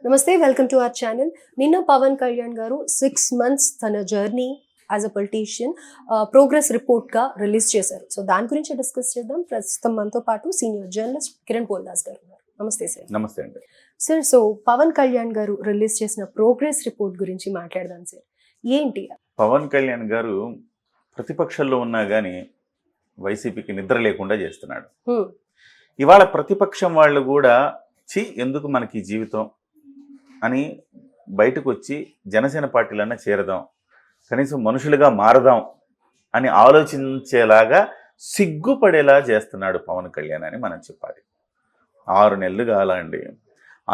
నమస్తే, welcome to our channel. నిన్న పవన్ కళ్యాణ్ గారు 6 months తన journey as a politician progress రిపోర్ట్గా రిలీజ్ చేశారు. సో దాని గురించి డిస్కస్ చేద్దాం. ప్రస్తుతం మనతో పాటు సీనియర్ జర్నలిస్ట్ కిరణ్ పోల్దాస్ గారు ఉన్నారు. నమస్తే సార్. నమస్తే అండి సార్, సో పవన్ కళ్యాణ్ గారు రిలీజ్ చేసిన ప్రోగ్రెస్ రిపోర్ట్ గురించి మాట్లాడదాం సార్. ఏంటి? పవన్ కళ్యాణ్ గారు ప్రతిపక్షంలో ఉన్నా కానీ వైసీపీకి నిద్ర లేకుండా చేస్తున్నాడు. ఇవాళ ప్రతిపక్షం వాళ్ళు కూడా ఎందుకు మనకి ఈ జీవితం అని బయటకు వచ్చి జనసేన పార్టీలన్నా చేరదాం, కనీసం మనుషులుగా మారదాం అని ఆలోచించేలాగా సిగ్గుపడేలా చేస్తున్నాడు పవన్ కళ్యాణ్ అని మనం చెప్పాలి. 6 నెలలు కాలండి,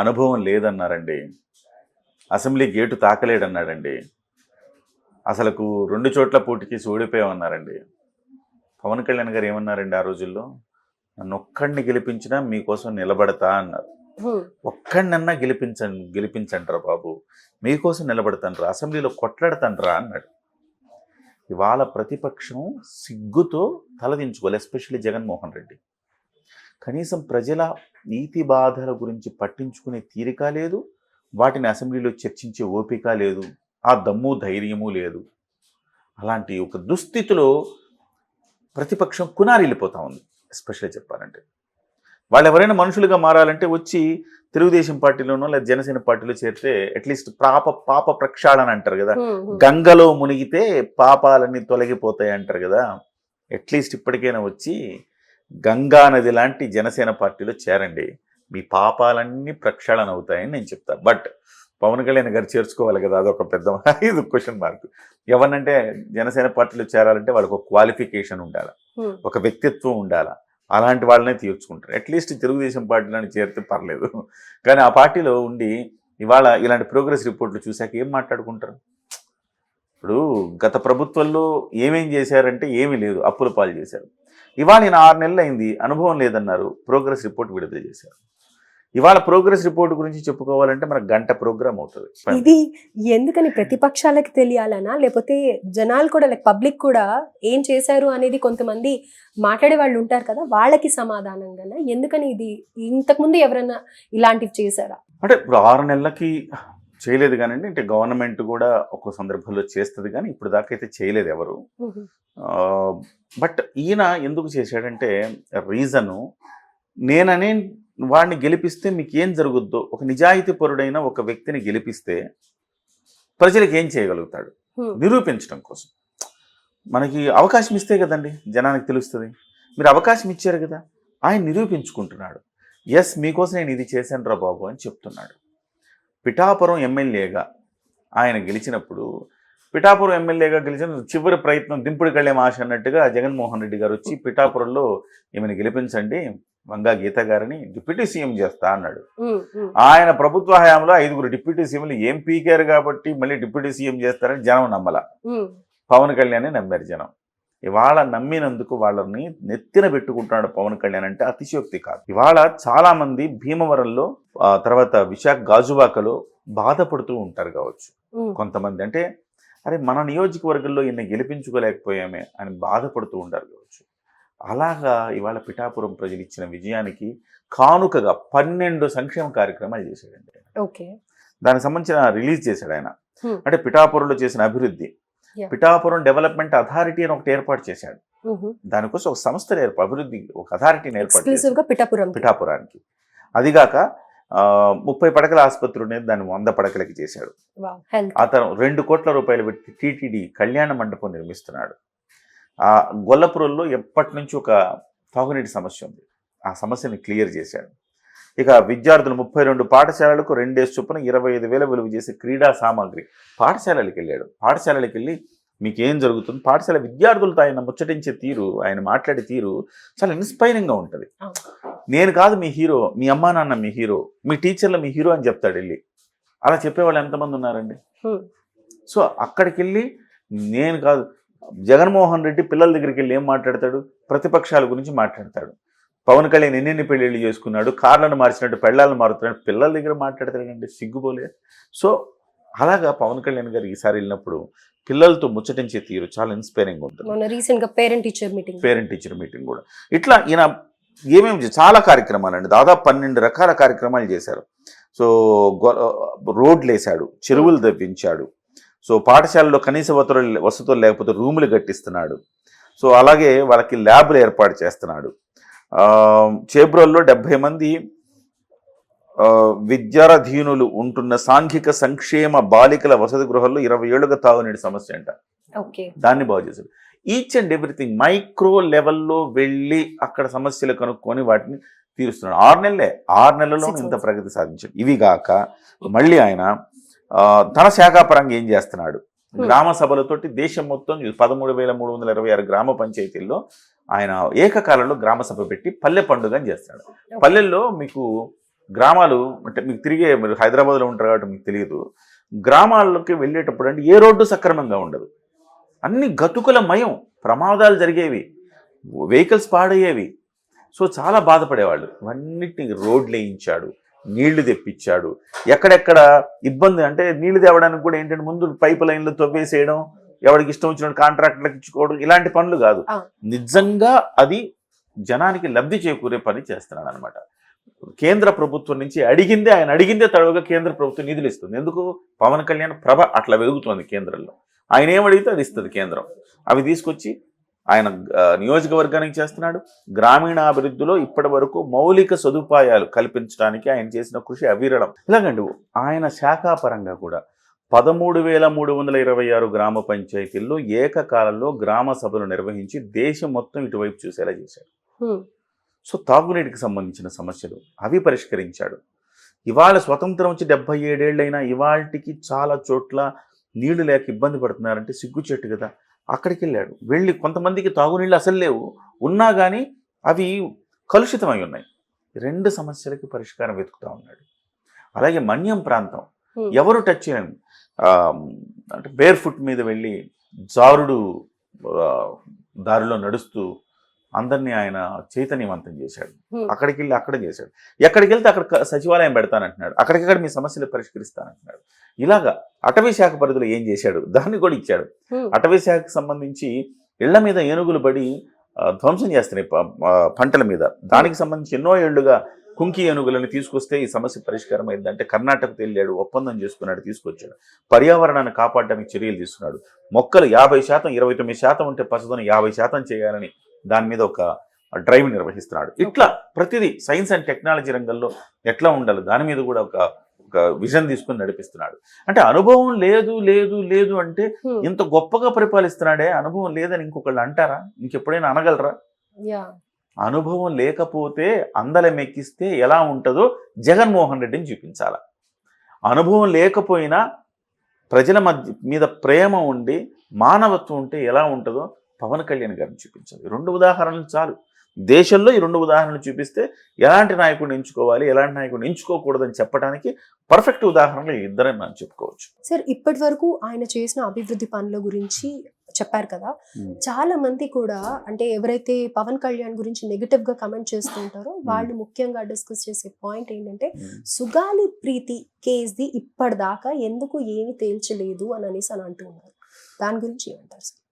అనుభవం లేదన్నారండి, అసెంబ్లీ గేటు తాకలేడన్నాడండి, అసలుకు 2 చోట్ల పోటీకి ఓడిపోయామన్నారండి. పవన్ కళ్యాణ్ గారు ఏమన్నారండి ఆ రోజుల్లో? నన్ను ఒక్కడిని గెలిపించినా మీకోసం నిలబడతా అన్నారు. ఒక్కడినన్నా గెలిపించండ్రా బాబు, మీకోసం నిలబడతాన్రా, అసెంబ్లీలో కొట్లాడతాన్రా అన్నాడు. ఇవాళ ప్రతిపక్షం సిగ్గుతో తలదించుకోవాలి, ఎస్పెషల్లీ జగన్మోహన్ రెడ్డి. కనీసం ప్రజల నీతి బాధల గురించి పట్టించుకునే తీరిక లేదు, వాటిని అసెంబ్లీలో చర్చించే ఓపిక లేదు, ఆ దమ్ము ధైర్యము లేదు. అలాంటి ఒక దుస్థితిలో ప్రతిపక్షం కునారిల్లిపోతూ ఉంది. ఎస్పెషల్లీ చెప్పాలంటే వాళ్ళు ఎవరైనా మనుషులుగా మారాలంటే వచ్చి తెలుగుదేశం పార్టీలోనో లేదా జనసేన పార్టీలో చేరితే అట్లీస్ట్ పాప ప్రక్షాళన అంటారు కదా, గంగలో మునిగితే పాపాలన్నీ తొలగిపోతాయి అంటారు కదా. అట్లీస్ట్ ఇప్పటికైనా వచ్చి గంగా నది లాంటి జనసేన పార్టీలో చేరండి, మీ పాపాలన్నీ ప్రక్షాళన అవుతాయని నేను చెప్తాను. బట్ పవన్ కళ్యాణ్ గారు చేర్చుకోవాలి కదా, అదొక పెద్ద ఇది క్వశ్చన్ మార్క్. ఎవరినంటే జనసేన పార్టీలో చేరాలంటే వాళ్ళకి ఒక క్వాలిఫికేషన్ ఉండాలి, ఒక వ్యక్తిత్వం ఉండాలి, అలాంటి వాళ్ళనే తీర్చుకుంటారు. అట్లీస్ట్ తెలుగుదేశం పార్టీలోని చేరితే పర్లేదు, కానీ ఆ పార్టీలో ఉండి ఇవాళ ఇలాంటి ప్రోగ్రెస్ రిపోర్ట్లు చూశాక ఏం మాట్లాడుకుంటారు? ఇప్పుడు గత ప్రభుత్వంలో ఏమేం చేశారంటే ఏమీ లేదు, అప్పుల పాలు చేశారు. ఇవాళ ఈయన 6 నెలలు అయింది, అనుభవం లేదన్నారు, ప్రోగ్రెస్ రిపోర్ట్ విడుదల చేశారు. ఇవాళ ప్రోగ్రెస్ రిపోర్ట్ గురించి చెప్పుకోవాలంటే మనకు గంట ప్రోగ్రామ్ అవుతుంది. ఇది ఎందుకని ప్రతిపక్షాలకి తెలియాలనా, లేకపోతే జనాలు కూడా లైక్ పబ్లిక్ కూడా ఏం చేశారు అనేది కొంతమంది మాట్లాడే వాళ్ళు ఉంటారు కదా, వాళ్ళకి సమాధానంగానే ఎందుకని ఇది ఇంతకుముందు ఎవరైనా ఇలాంటివి చేశారా? అంటే ఇప్పుడు 6 నెలలకి చేయలేదు కానండి, అంటే గవర్నమెంట్ కూడా ఒక్కో సందర్భంలో చేస్తుంది, కానీ ఇప్పుడు దాకా అయితే చేయలేదు ఎవరు. బట్ ఈయన ఎందుకు చేశాడంటే రీజను, నేననే వాడిని గెలిపిస్తే మీకు ఏం జరుగుద్దో, ఒక నిజాయితీ పరుడైన ఒక వ్యక్తిని గెలిపిస్తే ప్రజలకు ఏం చేయగలుగుతాడు నిరూపించడం కోసం. మనకి అవకాశం ఇస్తే కదండి జనానికి తెలుస్తుంది. మీరు అవకాశం ఇచ్చారు కదా, ఆయన నిరూపించుకుంటున్నాడు. ఎస్, మీకోసం నేను ఇది చేశాను రా బాబు అని చెప్తున్నాడు. పిఠాపురం ఎమ్మెల్యేగా ఆయన గెలిచినప్పుడు, పిఠాపురం ఎమ్మెల్యేగా గెలిచిన చివరి ప్రయత్నం దింపుడు కళ్యాణ్ ఆశ అన్నట్టుగా జగన్మోహన్ రెడ్డి గారు వచ్చి పిఠాపురంలో ఈమెను గెలిపించండి, వంగా గీత గారిని డిప్యూటీ సీఎం చేస్తా అన్నాడు. ఆయన ప్రభుత్వ హయాంలో 5 డిప్యూటీ సీఎంలు ఏం పీకారు కాబట్టి మళ్ళీ డిప్యూటీ సీఎం చేస్తారని జనం నమ్మల, పవన్ కళ్యాణ్ నమ్మారు జనం. ఇవాళ నమ్మినందుకు వాళ్ళని నెత్తిన పెట్టుకుంటున్నాడు పవన్ కళ్యాణ్ అంటే అతిశయోక్తి కాదు. ఇవాళ చాలా మంది భీమవరంలో తర్వాత విశాఖ గాజువాకలో బాధపడుతూ ఉంటారు కావచ్చు కొంతమంది. అంటే అరే మన నియోజకవర్గంలో ఈయన గెలిపించుకోలేకపోయామే అని బాధపడుతూ ఉంటారు కావచ్చు. అలాగా ఇవాళ పిఠాపురం ప్రజలు ఇచ్చిన విజయానికి కానుకగా 12 సంక్షేమ కార్యక్రమాలు చేశాడండి. ఓకే, దానికి సంబంధించిన రిలీజ్ చేశాడు ఆయన. అంటే పిఠాపురంలో చేసిన అభివృద్ధి, పిఠాపురం డెవలప్మెంట్ అథారిటీ అని ఒకటి ఏర్పాటు చేశాడు. దానికోసం ఒక సంస్థ అభివృద్ధి ఒక అథారిటీని ఏర్పాటు చేశాడు పిఠాపురానికి. అదిగాక 30 పడకల ఆసుపత్రి ఉండేది, దాన్ని 100 పడకలకి చేశాడు. అతను 2 కోట్ల రూపాయలు పెట్టి టీటీడీ కళ్యాణ మండపం నిర్మిస్తున్నాడు. ఆ గొల్లపురంలో ఎప్పటి నుంచి ఒక తాగునీటి సమస్య ఉంది, ఆ సమస్యని క్లియర్ చేశాడు. ఇక విద్యార్థులు 32 పాఠశాలలకు 2 చొప్పున 25,000 విలువ చేసే క్రీడా సామాగ్రి పాఠశాలలకు వెళ్ళాడు. పాఠశాలలకు వెళ్ళి మీకేం జరుగుతుంది, పాఠశాల విద్యార్థులతో ఆయన ముచ్చటించే తీరు, ఆయన మాట్లాడే తీరు చాలా ఇన్స్పైరింగ్గా ఉంటుంది. నేను కాదు మీ హీరో, మీ అమ్మా నాన్న మీ హీరో, మీ టీచర్లు మీ హీరో అని చెప్తాడు వెళ్ళి. అలా చెప్పేవాళ్ళు ఎంతమంది ఉన్నారండి? సో అక్కడికి వెళ్ళి నేను కాదు, జగన్మోహన్ రెడ్డి పిల్లల దగ్గరికి వెళ్ళి ఏం మాట్లాడతాడు? ప్రతిపక్షాల గురించి మాట్లాడతాడు. పవన్ కళ్యాణ్ ఎన్నెన్ని పెళ్ళిళ్ళు చేసుకున్నాడు, కార్లను మార్చినట్టు పెళ్ళాలను మారుతున్నాడు, పిల్లల దగ్గర మాట్లాడతాడండి, సిగ్గుపోలే. సో అలాగా పవన్ కళ్యాణ్ గారు ఈసారి వెళ్ళినప్పుడు పిల్లలతో ముచ్చటించే తీరు చాలా ఇన్స్పైరింగ్ ఉంటుంది. పేరెంట్ టీచర్ మీటింగ్ కూడా ఇట్లా ఈయన ఏమేమి చాలా కార్యక్రమాలు అండి, దాదాపు 12 రకాల కార్యక్రమాలు చేశారు. సో రోడ్లు వేశాడు, చెరువులు తవ్వించాడు. సో పాఠశాలలో కనీస వసతులు లేకపోతే రూములు కట్టిస్తున్నాడు. సో అలాగే వాళ్ళకి ల్యాబ్లు ఏర్పాటు చేస్తున్నాడు. చేబ్రోల్లో 70 మంది విద్యారధీనులు ఉంటున్న సాంఘిక సంక్షేమ బాలికల వసతి గృహాల్లో 20 ఏళ్లుగా తాగునీటి సమస్య అంట. దాన్ని బాగు చేశాడు. ఈచ్ అండ్ ఎవ్రీథింగ్ మైక్రో లెవెల్లో వెళ్ళి అక్కడ సమస్యలు కనుక్కొని వాటిని తీరుస్తున్నాడు. 6 నెలల్లో ఇంత ప్రగతి సాధించాడు. ఇవి కాక మళ్ళీ ఆయన తన శాఖాపరంగా ఏం చేస్తున్నాడు, గ్రామ సభలతోటి దేశం మొత్తం 13,326 గ్రామ పంచాయతీల్లో ఆయన ఏకకాలంలో గ్రామ సభ పెట్టి పల్లె పండుగ అని చేస్తున్నాడు. పల్లెల్లో మీకు గ్రామాలు అంటే మీకు తిరిగే, మీరు హైదరాబాద్లో ఉంటారు కాబట్టి మీకు తెలియదు, గ్రామాల్లోకి వెళ్ళేటప్పుడు అంటే ఏ రోడ్డు సక్రమంగా ఉండదు, అన్ని గతుకుల మయం, ప్రమాదాలు జరిగేవి, వెహికల్స్ పాడయ్యేవి. సో చాలా బాధపడేవాళ్ళు. ఇవన్నిటిని రోడ్లు వేయించాడు, నీళ్లు తెప్పించాడు. ఎక్కడెక్కడ ఇబ్బంది అంటే నీళ్లు తేవడానికి కూడా ఏంటంటే ముందు పైప్ లైన్లు తవ్వేసేయడం, ఎవరికి ఇష్టం వచ్చిన కాంట్రాక్టులకు ఇచ్చుకోవడం, ఇలాంటి పనులు కాదు. నిజంగా అది జనానికి లబ్ధి చేకూరే పని చేస్తున్నాడు అనమాట. కేంద్ర ప్రభుత్వం నుంచి ఆయన అడిగిందే తడవుగా కేంద్ర ప్రభుత్వం నిధులు ఇస్తుంది. ఎందుకు? పవన్ కళ్యాణ్ ప్రభ అట్లా వెలుగుతుంది కేంద్రంలో. ఆయన ఏమడిగితే అది ఇస్తుంది కేంద్రం. అవి తీసుకొచ్చి ఆయన నియోజకవర్గానికి చేస్తున్నాడు. గ్రామీణాభివృద్ధిలో ఇప్పటి వరకు మౌలిక సదుపాయాలు కల్పించడానికి ఆయన చేసిన కృషి అవిరళం. ఇలాగండి ఆయన శాఖాపరంగా కూడా 13,326 గ్రామ పంచాయతీల్లో ఏకకాలంలో గ్రామ సభలు నిర్వహించి దేశం మొత్తం ఇటువైపు చూసేలా చేశాడు. సో తాగునీటికి సంబంధించిన సమస్యలు అవి పరిష్కరించాడు. ఇవాళ స్వతంత్రం వచ్చి 77 ఏళ్ళైనా ఇవాళకి చాలా చోట్ల నీళ్లు లేక ఇబ్బంది పడుతున్నారంటే సిగ్గుచెట్టు కదా. అక్కడికి వెళ్ళి కొంతమందికి తాగునీళ్ళు అసలు లేవు, ఉన్నా కానీ అవి కలుషితమై ఉన్నాయి. 2 సమస్యలకి పరిష్కారం వెతుకుతూ ఉన్నాడు. అలాగే మన్యం ప్రాంతం ఎవరు టచ్ చేయని అంటే బేర్ ఫుట్ మీద వెళ్ళి జారుడు దారిలో నడుస్తూ అందరినీ ఆయన చైతన్యవంతం చేశాడు. అక్కడికి వెళ్ళి అక్కడ చేశాడు. ఎక్కడికి వెళ్తే అక్కడ సచివాలయం పెడతానంటున్నాడు, అక్కడికక్కడ మీ సమస్యలు పరిష్కరిస్తానంటున్నాడు. ఇలాగా అటవీ శాఖ పరిధిలో ఏం చేశాడు దాన్ని కూడా ఇచ్చాడు. అటవీ శాఖకు సంబంధించి ఇళ్ల మీద ఏనుగులు పడి ధ్వంసం చేస్తున్నాయి పంటల మీద. దానికి సంబంధించి ఎన్నో ఏళ్లుగా కుంకి ఏనుగులను తీసుకొస్తే ఈ సమస్య పరిష్కారం అయిందంటే కర్ణాటకకు వెళ్ళాడు, ఒప్పందం చేసుకున్నాడు, తీసుకొచ్చాడు. పర్యావరణాన్ని కాపాడడానికి చర్యలు తీసుకున్నాడు. మొక్కలు 50%, 29% ఉంటే పచ్చదనం 50% చేయాలని దాని మీద ఒక డ్రైవ్ నిర్వహిస్తున్నాడు. ఇట్లా ప్రతిదీ సైన్స్ అండ్ టెక్నాలజీ రంగంలో ఎట్లా ఉండాలి దాని మీద కూడా ఒక విజన్ తీసుకుని నడిపిస్తున్నాడు. అంటే అనుభవం లేదు లేదు లేదు అంటే ఇంత గొప్పగా పరిపాలిస్తున్నాడే, అనుభవం లేదని ఇంకొకళ్ళు అంటారా? ఇంకెప్పుడైనా అనగలరా? అనుభవం లేకపోతే అందలం ఎక్కిస్తే ఎలా ఉంటుందో జగన్మోహన్ రెడ్డిని చూపించాల. అనుభవం లేకపోయినా ప్రజల మీద ప్రేమ ఉండి మానవత్వం ఉంటే ఎలా ఉంటుందో పవన్ కళ్యాణ్ గారిని చూపించాలి. 2 ఉదాహరణలు చాలు. దేశంలో ఈ 2 ఉదాహరణలు చూపిస్తే ఎలాంటి నాయకుడిని ఎంచుకోవాలి, ఎలాంటి నాయకుడిని ఎంచుకోకూడదని చెప్పడానికి పర్ఫెక్ట్ ఉదాహరణలు ఇద్దరని మనం చెప్పుకోవచ్చు. సార్, ఇప్పటి వరకు ఆయన చేసిన అభివృద్ధి పనుల గురించి చెప్పారు కదా. చాలా మంది కూడా అంటే ఎవరైతే పవన్ కళ్యాణ్ గురించి నెగటివ్ గా కమెంట్ చేస్తుంటారో వాళ్ళు ముఖ్యంగా డిస్కస్ చేసే పాయింట్ ఏంటంటే సుగాలి ప్రీతి కేసుది ఇప్పటిదాకా ఎందుకు ఏమి తేల్చలేదు అని అనేసి అని అంటున్నారు. దాని గురించి ఏమంటారు సార్?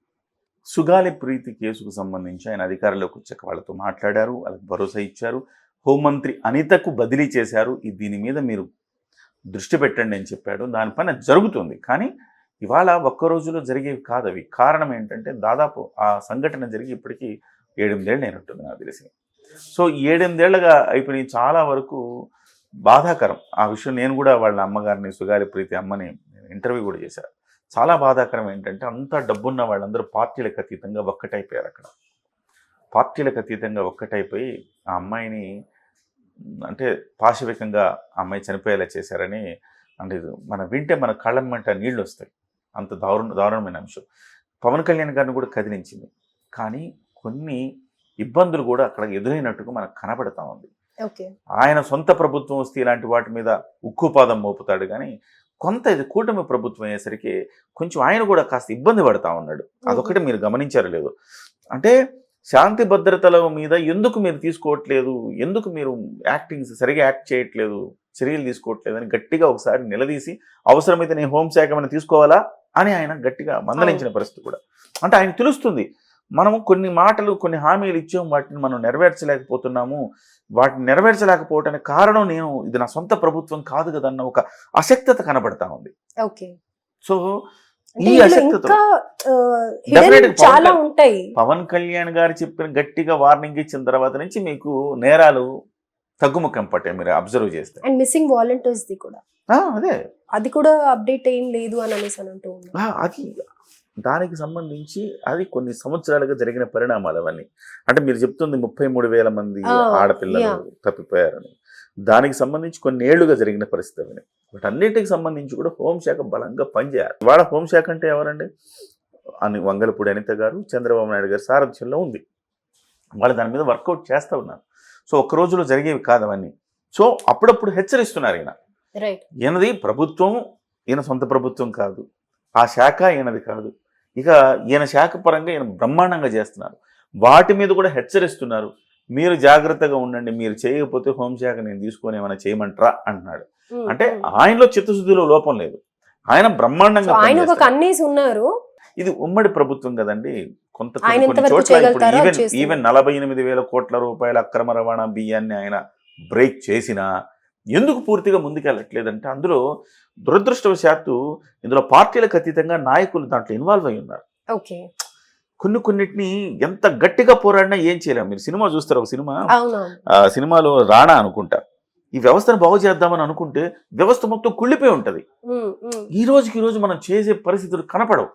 సుగాలి ప్రీతి కేసుకు సంబంధించి ఆయన అధికారంలోకి వచ్చాక వాళ్ళతో మాట్లాడారు, వాళ్ళకి భరోసా ఇచ్చారు. హోంమంత్రి అనితకు బదిలీ చేశారు. దీని మీద మీరు దృష్టి పెట్టండి అని చెప్పాడు. దానిపైన జరుగుతుంది. కానీ ఇవాళ ఒక్క రోజులో జరిగేవి కాదు అవి. కారణం ఏంటంటే దాదాపు ఆ సంఘటన జరిగి ఇప్పటికీ 7-8 ఏళ్ళు అయినట్టుంది నాకు తెలిసి. సో 7-8 ఏళ్ళగా అయిపోయి చాలా వరకు బాధాకరం ఆ విషయం. నేను కూడా వాళ్ళ అమ్మగారిని, సుగాలి ప్రీతి అమ్మని ఇంటర్వ్యూ కూడా చేశాను. చాలా బాధాకరం ఏంటంటే అంతా డబ్బున్న వాళ్ళందరూ పార్టీలకు అతీతంగా ఒక్కటైపోయారు. అక్కడ పార్టీలకు అతీతంగా ఒక్కటైపోయి ఆ అమ్మాయిని అంటే పాశవికంగా ఆ అమ్మాయి చనిపోయేలా చేశారని అంటే మనం వింటే మన కళ్ళ మంట నీళ్ళు వస్తాయి. అంత దారుణమైన అంశం. పవన్ కళ్యాణ్ గారిని కూడా కదిలించింది. కానీ కొన్ని ఇబ్బందులు కూడా అక్కడ ఎదురైనట్టుగా మనకు కనబడతా ఉంది. ఆయన సొంత ప్రభుత్వం వస్తే ఇలాంటి వాటి మీద ఉక్కుపాదం మోపుతాడు. కానీ కొంత ఇది కూటమి ప్రభుత్వం అయ్యేసరికి కొంచెం ఆయన కూడా కాస్త ఇబ్బంది పడతా ఉన్నాడు. అదొకటి మీరు గమనించారు లేదు? అంటే శాంతి భద్రతల మీద ఎందుకు మీరు తీసుకోవట్లేదు, ఎందుకు మీరు సరిగా యాక్ట్ చేయట్లేదు, చర్యలు తీసుకోవట్లేదు అని గట్టిగా ఒకసారి నిలదీసి అవసరమైతే నేను హోంశాఖ ఏమైనా తీసుకోవాలా అని ఆయన గట్టిగా మందలించిన పరిస్థితి కూడా. అంటే ఆయన తెలుస్తుంది మనం కొన్ని మాటలు కొన్ని హామీలు ఇచ్చాం, వాటిని మనం నెరవేర్చలేకపోతున్నాము. వాటిని నెరవేర్చలేకపోవటానికి కారణం నేను ఇది నా సొంత ప్రభుత్వం కాదు కదన్న ఒక అశక్తత కనబడతా ఉంది. ఓకే. సో అంటే ఈ ఇందులో అశక్తతో ఇంకా Definitely hidden చాలా ఉంటాయి. పవన్ కళ్యాణ్ గారు చెప్పిన గట్టిగా వార్నింగ్ ఇచ్చిన తర్వాత నుంచి మీకు నేరాలు తగ్గుముఖం పట్టాయి మీరు అబ్జర్వ్ చేస్తే. అండ్ మిస్సింగ్ వాలంటీర్స్ ది కూడా, అదే అది కూడా అప్డేట్ ఏం లేదు అని అనేసి అని అంటూ ఉన్నారు. అది దానికి సంబంధించి అది కొన్ని సంవత్సరాలుగా జరిగిన పరిణామాలు అవన్నీ. అంటే మీరు చెప్తుంది 33,000 మంది ఆడపిల్లలు yeah. తప్పిపోయారని. దానికి సంబంధించి కొన్ని ఏళ్లుగా జరిగిన పరిస్థితి అవన్నీ. వాటన్నిటికి సంబంధించి కూడా హోంశాఖ బలంగా పనిచేయాలి. ఇవాళ హోంశాఖ అంటే ఎవరండి? వంగలపూడి అనిత గారు, చంద్రబాబు నాయుడు గారి సారథ్యంలో ఉంది. వాళ్ళు దాని మీద వర్కౌట్ చేస్తూ ఉన్నారు. సో ఒక్క రోజులో జరిగేవి కాదు అవన్నీ. సో అప్పుడప్పుడు హెచ్చరిస్తున్నారు ఈయన. రైట్. ఈయనది ప్రభుత్వం, ఈయన సొంత ప్రభుత్వం కాదు, ఆ శాఖ ఈయనది కాదు. ఇక ఈయన శాఖ పరంగా ఈయన బ్రహ్మాండంగా చేస్తున్నారు. వాటి మీద కూడా హెచ్చరిస్తున్నారు. మీరు జాగ్రత్తగా ఉండండి, మీరు చేయకపోతే హోంశాఖ నేను తీసుకొని ఏమైనా చేయమంటారా అంటున్నాడు. అంటే ఆయనలో చిత్తశుద్ధిలో లోపం లేదు, ఆయన బ్రహ్మాండంగా ఆయన ఒక పనిచేస్తారు. కన్నేసి ఉన్నారు. ఇది ఉమ్మడి ప్రభుత్వం కదండి. ఆయన కొన్ని ఎంతవరకు చోట్ల ఇప్పుడు చేయగలుగుతారో అది చేస్తున్నారు. ఈవెన్ 48,000 కోట్ల రూపాయల అక్రమ రవాణా బియ్యాన్ని ఆయన బ్రేక్ చేసినా ఎందుకు పూర్తిగా ముందుకెళ్ళట్లేదంటే అందులో దురదృష్టవశాత్తు ఇందులో పార్టీలకు అతీతంగా నాయకులు దాంట్లో ఇన్వాల్వ్ అయి ఉన్నారు. ఓకే. కొన్నిటిని ఎంత గట్టిగా పోరాడినా ఏం చేయలేము. మీరు సినిమా చూస్తారు, ఒక సినిమా అవునవును. సినిమాలో రాణా అనుకుంటా, ఈ వ్యవస్థను బాగు చేద్దామని అనుకుంటే వ్యవస్థ మొత్తం కుళ్ళిపోయి ఉంటది. ఈ రోజు మనం చేసే పరిస్థితులు కనపడవు.